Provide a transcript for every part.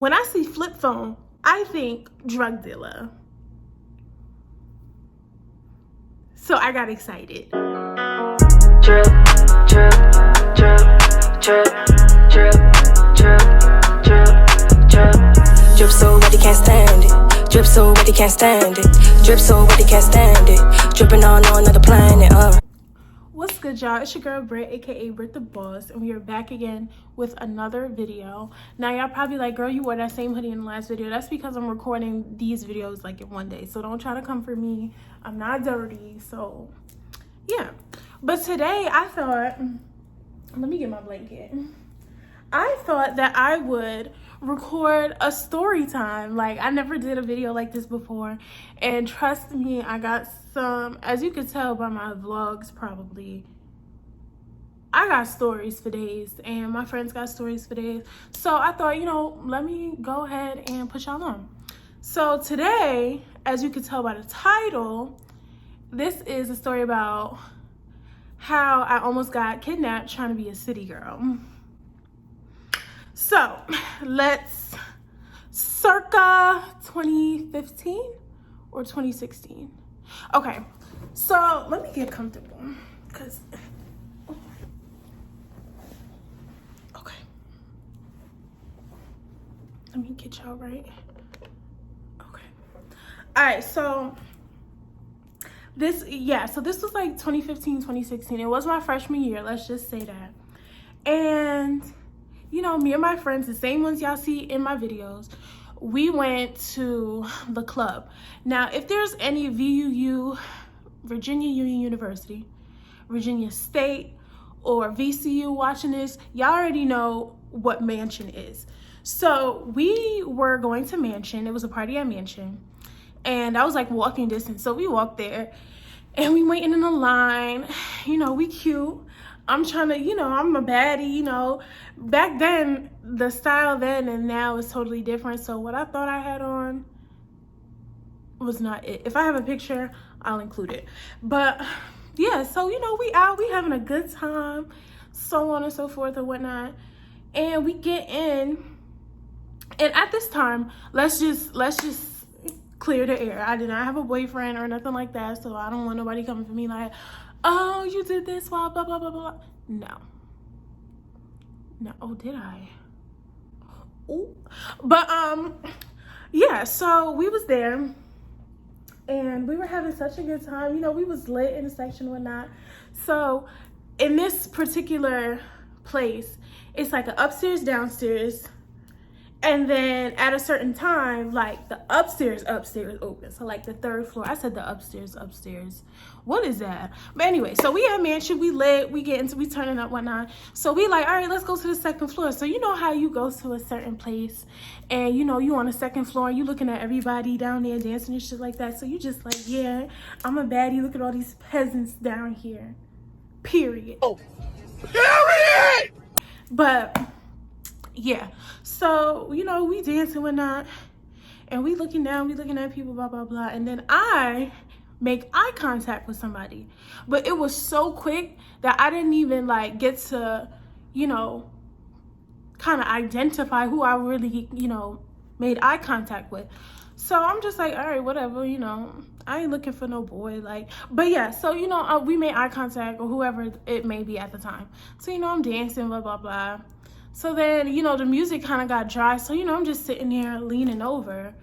When I see flip phone, I think drug dealer. So I got excited. Drip, drip, drip, drip, drip, drip, drip, drip. Drip so wet he can't stand it. Drip so wet he can't stand it. Drip so wet he can't stand it. Dripping on another planet. What's good, y'all? It's your girl Britt, aka Britt the Boss, and we are back again with another video. Now y'all probably like, girl, you wore that same hoodie in the last video. That's because I'm recording these videos like in one day, so don't try to come for me. I'm not dirty, so yeah. But today I thought, let me get my blanket. I thought that I would record a story time. Like, I never did a video like this before, and trust me, I got some, as you could tell by my vlogs probably, I got stories for days, and my friends got stories for days. So I thought, you know, let me go ahead and put y'all on. So today, as you could tell by the title, this is a story about how I almost got kidnapped trying to be a city girl. So let's, circa 2015 or 2016. Okay, so let me get comfortable, because, okay, let me get y'all right. Okay, all right, so this was like 2015, 2016. It was my freshman year, let's just say that. And you know, me and my friends, the same ones y'all see in my videos, we went to the club. Now, if there's any VUU, Virginia Union University, Virginia State, or VCU watching this, y'all already know what Mansion is. So we were going to Mansion. It was a party at Mansion, and I was like walking distance. So we walked there, and we waiting in a line. You know, we cute. I'm trying to, you know, I'm a baddie, you know. Back then, the style then and now is totally different. So what I thought I had on was not it. If I have a picture, I'll include it. But yeah, so, you know, we out, we having a good time, so on and so forth and whatnot. And we get in, and at this time, let's just clear the air. I did not have a boyfriend or nothing like that, so I don't want nobody coming for me like, oh, you did this while blah blah blah blah. No, oh, did I? Oh, but yeah, so we was there and we were having such a good time. You know, we was lit in the section and whatnot. So in this particular place, it's like an upstairs, downstairs, and then at a certain time, like the upstairs open. So like the third floor. I said the upstairs. What is that? But anyway, so we at Mansion, we lit, we turning up, whatnot. So we like, all right, let's go to the second floor. So you know how you go to a certain place and you know you on the second floor and you looking at everybody down there dancing and shit like that. So you just like, yeah, I'm a baddie. Look at all these peasants down here. Period. Oh, period. But yeah, so you know, we dancing whatnot, and we looking down, we looking at people, blah blah blah, and then I make eye contact with somebody, but it was so quick that I didn't even like get to, you know, kind of identify who I really, you know, made eye contact with. So I'm just like, all right, whatever, you know, I ain't looking for no boy, like, but yeah, so you know, we made eye contact, or whoever it may be at the time. So you know, I'm dancing, blah blah blah. So then, you know, the music kind of got dry. So, you know, I'm just sitting here leaning over.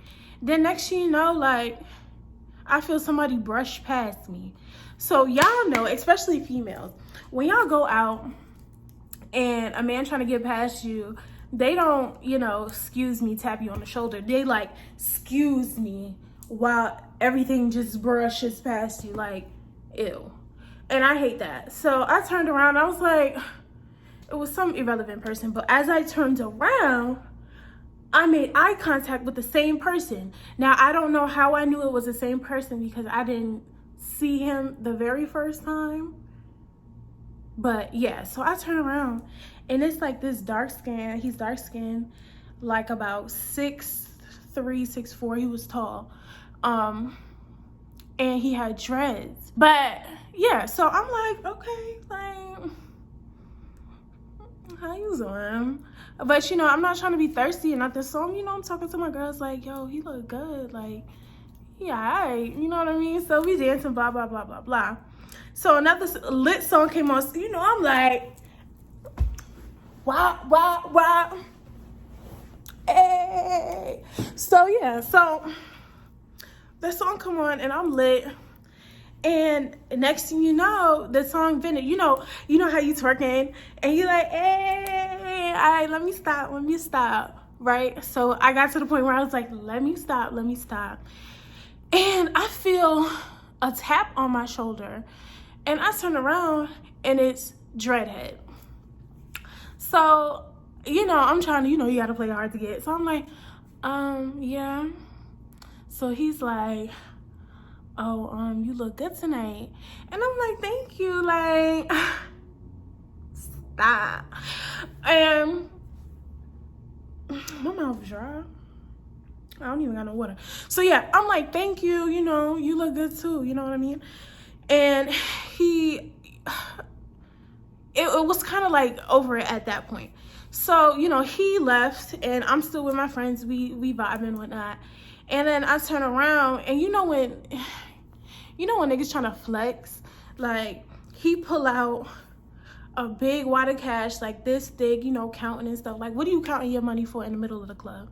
Then next thing you know, like, I feel somebody brush past me. So y'all know, especially females, when y'all go out and a man trying to get past you, they don't, you know, excuse me, tap you on the shoulder. They like, excuse me, while everything just brushes past you, like, ew. And I hate that. So I turned around, I was like, it was some irrelevant person, but as I turned around, I made eye contact with the same person. Now, I don't know how I knew it was the same person because I didn't see him the very first time. But yeah, so I turn around and it's like this dark skin. He's dark skinned, like about 6'3", 6'4". He was tall. And he had dreads. But yeah, so I'm like, okay, like, how you doing? But, you know, I'm not trying to be thirsty and nothing. So, you know, I'm talking to my girls like, yo, he look good. Like, yeah, all right. You know what I mean? So we dancing, blah, blah, blah, blah, blah. So another lit song came on. So, you know, I'm like, wow, wow, wow. Hey. So, yeah. So the song come on and I'm lit. And next thing you know, the song finished. You know how you twerking and you like, hey, all right, let me stop, right? So I got to the point where I was like, let me stop. And I feel a tap on my shoulder, and I turn around and it's Dreadhead. So, you know, I'm trying to, you know, you gotta play hard to get. So I'm like, yeah. So he's like, oh, you look good tonight. And I'm like, thank you, like, stop. And my mouth is dry. I don't even got no water. So yeah, I'm like, thank you, you know, you look good too, you know what I mean? And it was kind of like over it at that point. So, you know, he left and I'm still with my friends, we vibing and whatnot. And then I turn around and you know when niggas trying to flex, like he pull out a big wad of cash like this thick, you know, counting and stuff. Like, what are you counting your money for in the middle of the club?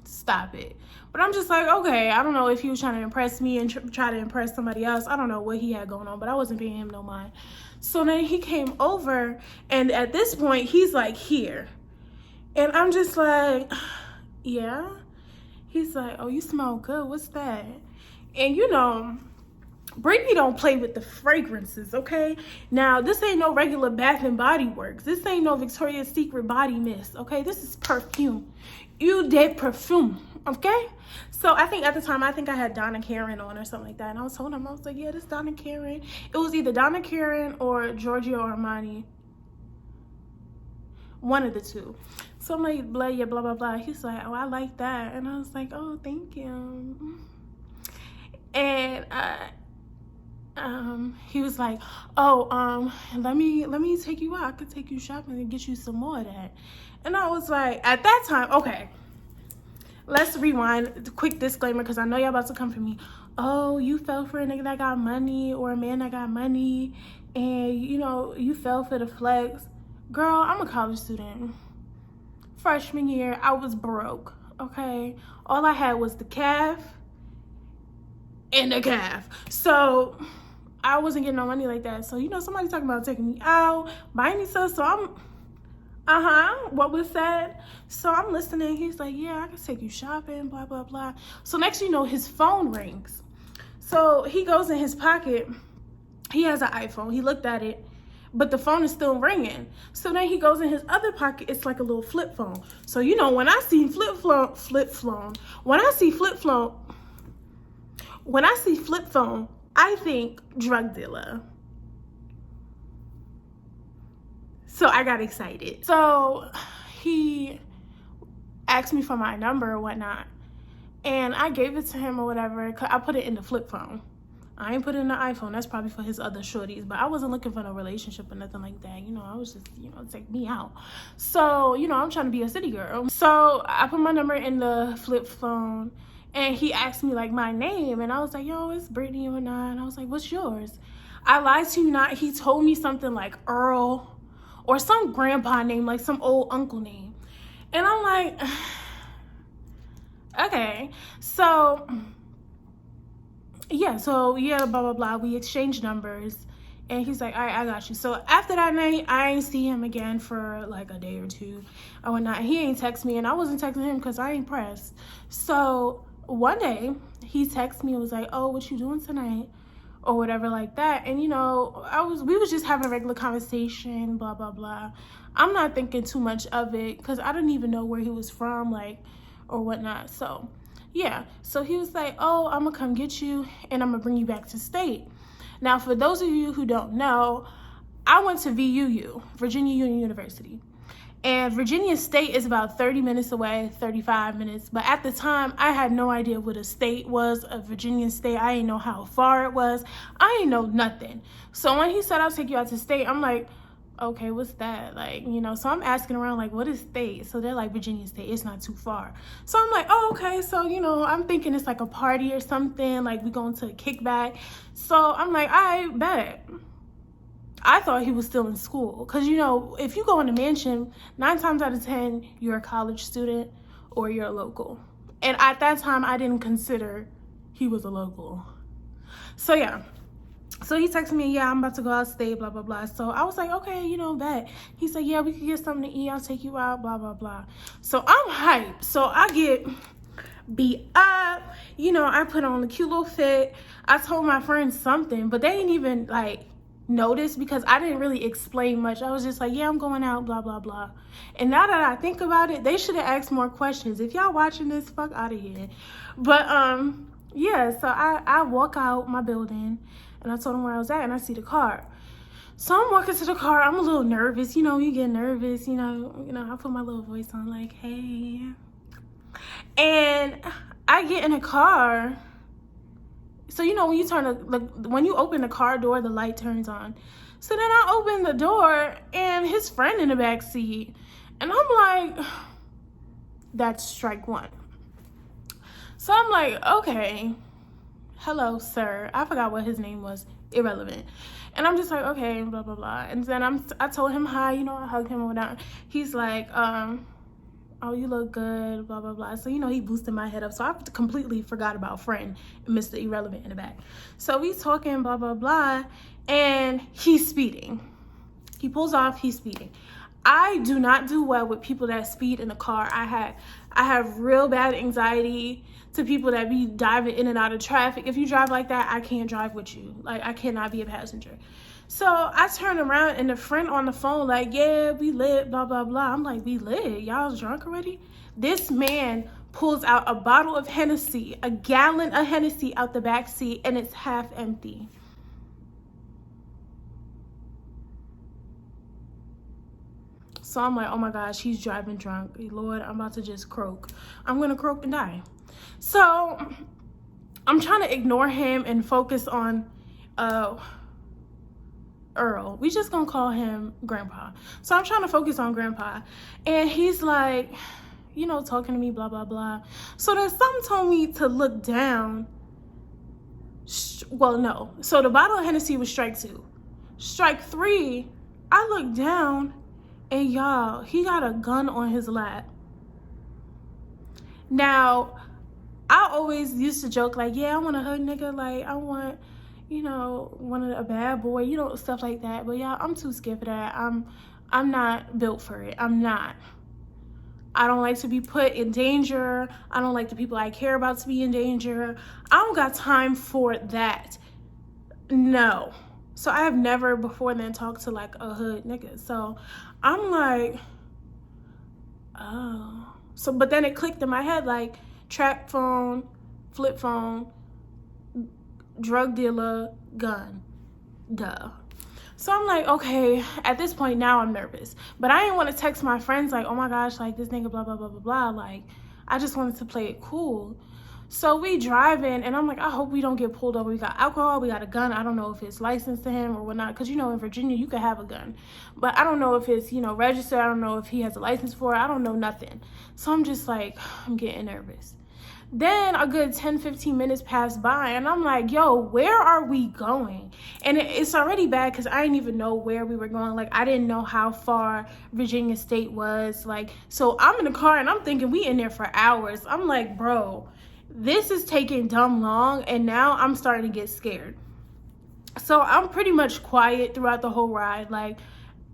Stop it. But I'm just like, okay, I don't know if he was trying to impress me and try to impress somebody else. I don't know what he had going on, but I wasn't paying him no mind. So then he came over, and at this point, he's like here. And I'm just like, yeah. He's like, oh, you smell good. What's that? And you know, Brittany don't play with the fragrances, okay? Now, this ain't no regular Bath and Body Works. This ain't no Victoria's Secret body mist, okay? This is perfume. Eau de perfume, okay? So I think at the time, I had Donna Karan on or something like that. And I was telling him, I was like, yeah, this Donna Karan. It was either Donna Karan or Giorgio Armani. One of the two. So I'm like, blah, yeah, blah, blah, blah. He's like, oh, I like that. And I was like, oh, thank you. And he was like, oh, let me take you out. I could take you shopping and get you some more of that. And I was like, at that time, okay, let's rewind. Quick disclaimer, because I know y'all about to come for me. Oh, you fell for a nigga that got money or a man that got money, and you know, you fell for the flex. Girl, I'm a college student. Freshman year, I was broke, okay? All I had was the calf and the calf. So I wasn't getting no money like that. So, you know, somebody talking about taking me out, buying me stuff. So I'm, what was said? So I'm listening. He's like, yeah, I can take you shopping, blah, blah, blah. So next you know, his phone rings. So he goes in his pocket. He has an iPhone. He looked at it, but the phone is still ringing. So then he goes in his other pocket. It's like a little flip phone. So, you know, when I see flip phone, I think drug dealer. So I got excited. So he asked me for my number or whatnot. And I gave it to him or whatever. I put it in the flip phone. I ain't put it in the iPhone. That's probably for his other shorties. But I wasn't looking for no relationship or nothing like that. You know, I was just, you know, take me out. So, you know, I'm trying to be a city girl. So I put my number in the flip phone. And he asked me, like, my name. And I was like, yo, it's Brittany or not. And I was like, what's yours? I lied to you not. He told me something like Earl or some grandpa name, like some old uncle name. And I'm like, okay. So, yeah, blah, blah, blah. We exchanged numbers. And he's like, all right, I got you. So after that night, I ain't see him again for like a day or two or whatnot. He ain't text me, and I wasn't texting him because I ain't pressed. So one day, he texted me and was like, oh, what you doing tonight? Or whatever like that. And, you know, we was just having a regular conversation, blah, blah, blah. I'm not thinking too much of it because I didn't even know where he was from, like, or whatnot. So, yeah. So he was like, oh, I'm going to come get you and I'm going to bring you back to state. Now, for those of you who don't know, I went to VUU, Virginia Union University. And Virginia State is about 30 minutes away, 35 minutes. But at the time, I had no idea what a state was, a Virginia state. I didn't know how far it was. I didn't know nothing. So when he said, I'll take you out to state, I'm like, okay, what's that? Like, you know, so I'm asking around, like, what is state? So they're like, Virginia State, it's not too far. So I'm like, oh, okay. So, you know, I'm thinking it's like a party or something, like we going to a kickback. So I'm like, I bet. I thought he was still in school. Because, you know, if you go in a mansion, 9 times out of 10, you're a college student or you're a local. And at that time, I didn't consider he was a local. So, yeah. So he texted me, yeah, I'm about to go out state, blah, blah, blah. So I was like, okay, you know, bet. He said, yeah, we could get something to eat. I'll take you out, blah, blah, blah. So I'm hyped. So I get beat up. You know, I put on a cute little fit. I told my friends something, but they didn't even, like, notice because I didn't really explain much. I was just like, yeah, I'm going out, blah, blah, blah. And now that I think about it, they should have asked more questions. If y'all watching this, fuck out of here. But, yeah, so I walk out my building. And I told him where I was at, and I see the car. So I'm walking to the car. I'm a little nervous. You know, you get nervous. You know, I put my little voice on, like, hey. And I get in the car. So, you know, when you open the car door, the light turns on. So then I open the door, and his friend in the back seat. And I'm like, that's strike one. So I'm like, okay. Hello, sir. I forgot what his name was. Irrelevant. And I'm just like, okay, blah, blah, blah. And then I told him hi, you know, I hugged him and whatnot. He's like, oh, you look good, blah, blah, blah. So, you know, he boosted my head up. So I completely forgot about friend, Mr. Irrelevant in the back. So we talking, blah, blah, blah. And he's speeding. He pulls off, he's speeding. I do not do well with people that speed in a car. I have real bad anxiety to people that be diving in and out of traffic. If you drive like that, I can't drive with you. Like, I cannot be a passenger. So I turn around and the friend on the phone like, yeah, we lit, blah, blah, blah. I'm like, we lit? Y'all drunk already? This man pulls out a bottle of Hennessy, a gallon of Hennessy out the back seat, and it's half empty. So I'm like, oh my gosh, he's driving drunk. Lord, I'm about to just croak. I'm going to croak and die. So I'm trying to ignore him and focus on Earl. We just going to call him Grandpa. So I'm trying to focus on Grandpa. And he's like, you know, talking to me, blah, blah, blah. So then something told me to look down. Well, no. So the bottle of Hennessy was strike 2. Strike 3, I look down. And y'all, he got a gun on his lap. Now, I always used to joke like, yeah, I want a hood nigga. Like, I want, you know, a bad boy, you know, stuff like that. But y'all, I'm too scared for that. I'm not built for it. I'm not. I don't like to be put in danger. I don't like the people I care about to be in danger. I don't got time for that. No. So I have never before then talked to like a hood nigga. So I'm like, oh. So, but then it clicked in my head like trap phone, flip phone, drug dealer, gun. Duh. So I'm like, okay, at this point now I'm nervous. But I didn't want to text my friends like, oh my gosh, like this nigga, blah, blah, blah, blah, blah. Like, I just wanted to play it cool. So we driving, and I'm like, I hope we don't get pulled over. We got alcohol, we got a gun. I don't know if it's licensed to him or whatnot, because, you know, in Virginia, you can have a gun. But I don't know if it's, you know, registered. I don't know if he has a license for it. I don't know nothing. So I'm just like, I'm getting nervous. Then a good 10, 15 minutes pass by, and I'm like, yo, where are we going? And it's already bad because I didn't even know where we were going. Like, I didn't know how far Virginia State was. Like, so I'm in the car, and I'm thinking we in there for hours. I'm like, bro, this is taking dumb long, and now I'm starting to get scared. So I'm pretty much quiet throughout the whole ride, like,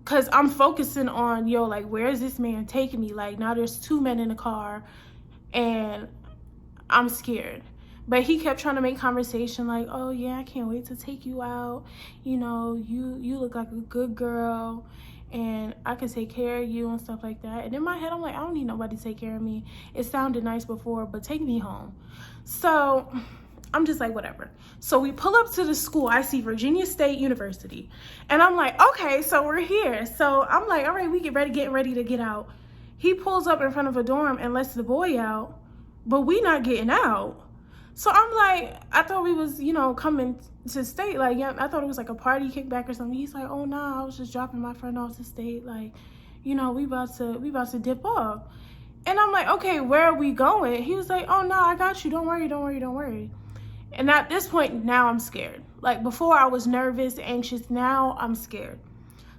because I'm focusing on, yo, like, where is this man taking me? Like, now there's 2 men in the car, and I'm scared. But he kept trying to make conversation, like, oh, yeah, I can't wait to take you out. You know, you look like a good girl, and I can take care of you and stuff like that. And in my head, I'm like, I don't need nobody to take care of me. It sounded nice before, but take me home. So I'm just like, whatever. So we pull up to the school. I see Virginia State University. And I'm like, okay, so we're here. So I'm like, all right, we getting ready to get out. He pulls up in front of a dorm and lets the boy out, but we not getting out. So I'm like, I thought we was, coming to state. Like, yeah, I thought it was like a party kickback or something. He's like, oh nah, I was just dropping my friend off to state. Like, we about to dip off. And I'm like, okay, where are we going? He was like, oh no, I got you. Don't worry, don't worry, don't worry. And at this point, now I'm scared. Like before I was nervous, anxious. Now I'm scared.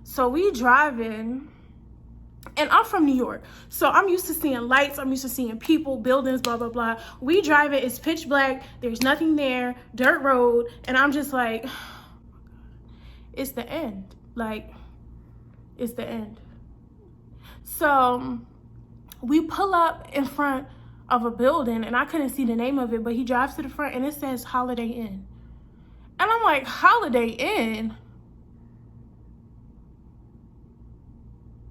So we driving. And I'm from New York, so I'm used to seeing lights, I'm used to seeing people, buildings, blah, blah, blah. We drive it, it's pitch black, there's nothing there, dirt road, and I'm just like, it's the end. Like, it's the end. So we pull up in front of a building, and I couldn't see the name of it, but he drives to the front, and it says Holiday Inn. And I'm like, Holiday Inn?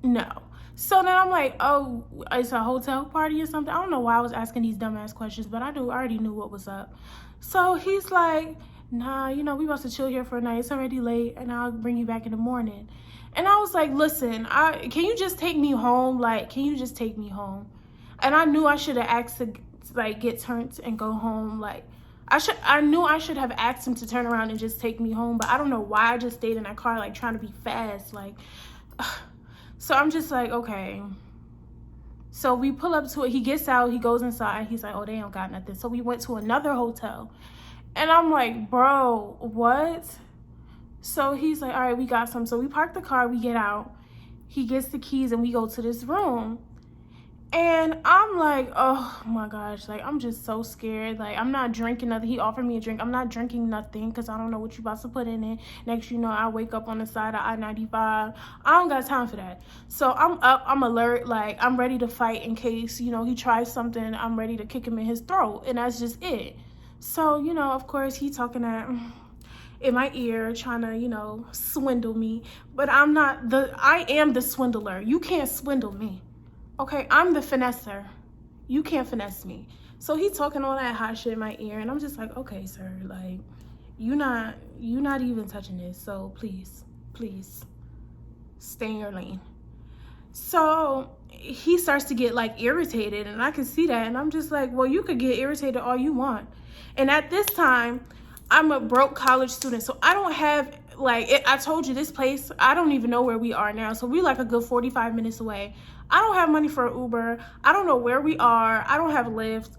No. So then I'm like, oh, it's a hotel party or something. I don't know why I was asking these dumbass questions, but I already knew what was up. So he's like, nah, we about to chill here for a night. It's already late, and I'll bring you back in the morning. And I was like, listen, can you just take me home? Like, can you just take me home? And I knew I should have asked to, like, get turned and go home. Like, I knew I should have asked him to turn around and just take me home, but I don't know why I just stayed in that car, like, trying to be fast. Like, so I'm just like, okay. So we pull up to it. He gets out. He goes inside. He's like, oh, they don't got nothing. So we went to another hotel. And I'm like, bro, what? So he's like, all right, we got some. So we park the car. We get out. He gets the keys and we go to this room. And I'm like, oh my gosh, like, I'm just so scared. Like, I'm not drinking nothing. He offered me a drink. I'm not drinking nothing because I don't know what you about to put in it. Next, I wake up on the side of I-95. I don't got time for that. So I'm up, I'm alert, like, I'm ready to fight in case, he tries something. I'm ready to kick him in his throat. And that's just it. So, of course, he talking in my ear, trying to, swindle me. But I am the swindler. You can't swindle me. Okay, I'm the finesser. You can't finesse me. So he talking all that hot shit in my ear, and I'm just like, okay, sir, like, you not even touching this. So please, stay in your lane. So he starts to get like irritated, and I can see that, and I'm just like, well, you could get irritated all you want. And at this time, I'm a broke college student, so I don't have I told you, this place, I don't even know where we are now. So we're like a good 45 minutes away. I don't have money for an Uber. I don't know where we are. I don't have Lyft.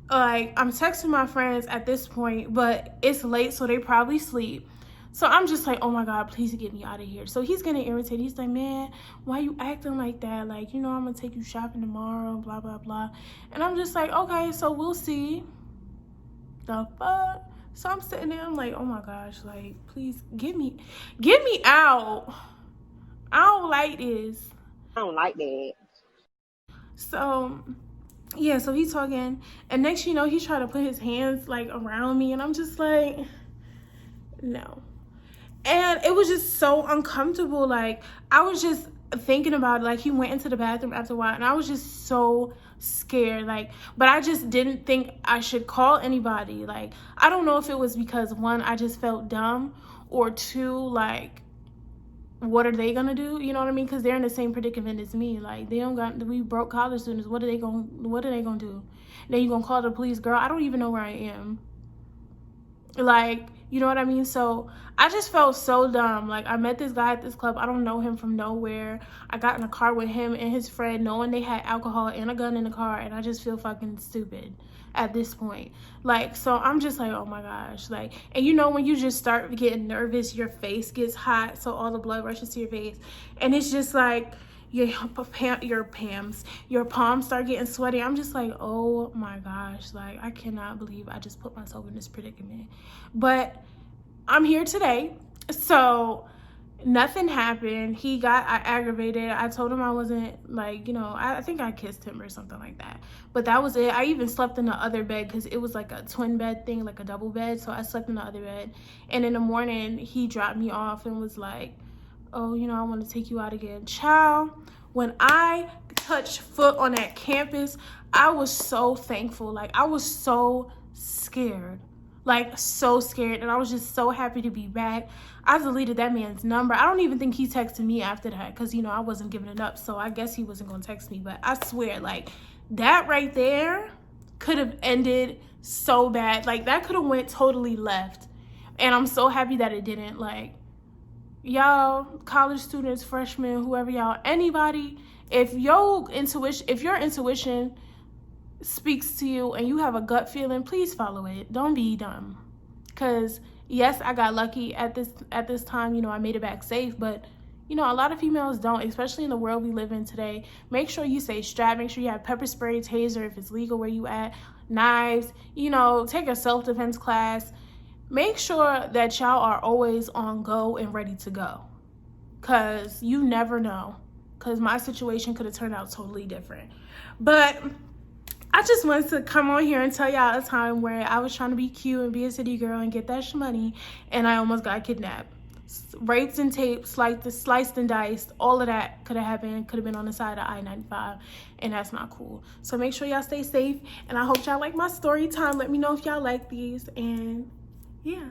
Like, I'm texting my friends at this point, but it's late, so they probably sleep. So I'm just like, oh my God, please get me out of here. So he's getting irritated. He's like, man, why you acting like that? Like, I'm gonna take you shopping tomorrow, blah, blah, blah. And I'm just like, okay, so we'll see. The fuck? So I'm sitting there, I'm like, oh my gosh, like, please get me out. I don't like this. I don't like that. So yeah, so he's talking, and next he's trying to put his hands like around me, and I'm just like, no. And it was just so uncomfortable. Like, I was just thinking about it. Like, he went into the bathroom after a while, and I was just so scared. Like, but I just didn't think I should call anybody. Like, I don't know if it was because, one, I just felt dumb, or two, like, what are they gonna do? You know what I mean? Because they're in the same predicament as me. Like, we broke college students. What are they gonna do? Then you gonna call the police? Girl, I don't even know where I am. Like, you know what I mean? So I just felt so dumb. Like, I met this guy at this club. I don't know him from nowhere. I got in a car with him and his friend, knowing they had alcohol and a gun in the car, and I just feel fucking stupid at this point. Like, so I'm just like, oh my gosh. Like, and when you just start getting nervous, your face gets hot, so all the blood rushes to your face, and it's just like your palms start getting sweaty. I'm just like, oh my gosh, like, I cannot believe I just put myself in this predicament. But I'm here today, so nothing happened. I aggravated. I told him I wasn't, like, I think I kissed him or something like that, but that was it. I even slept in the other bed because it was like a twin bed thing, like a double bed, so I slept in the other bed. And in the morning, he dropped me off and was like, oh, I want to take you out again. Child, when I touched foot on that campus, I was so thankful. Like, I was so scared. Like, so scared. And I was just so happy to be back. I deleted that man's number. I don't even think he texted me after that because, I wasn't giving it up. So I guess he wasn't going to text me. But I swear, like, that right there could have ended so bad. Like, that could have went totally left. And I'm so happy that it didn't. Like, y'all, college students, freshmen, whoever y'all, anybody, if your intuition speaks to you and you have a gut feeling, please follow it. Don't be dumb. Because yes, I got lucky at this time. You know, I made it back safe, but you know, a lot of females don't, especially in the world we live in today. Make sure you stay strapped. Make sure you have pepper spray, taser if it's legal where you at, knives. You know, take a self-defense class. Make sure that y'all are always on go and ready to go, because you never know. Because my situation could have turned out totally different. But I just wanted to come on here and tell y'all a time where I was trying to be cute and be a city girl and get that money, and I almost got kidnapped. Raped and taped, sliced and diced, all of that could have happened, could have been on the side of I-95, and that's not cool. So make sure y'all stay safe, and I hope y'all like my story time. Let me know if y'all like these, and yeah.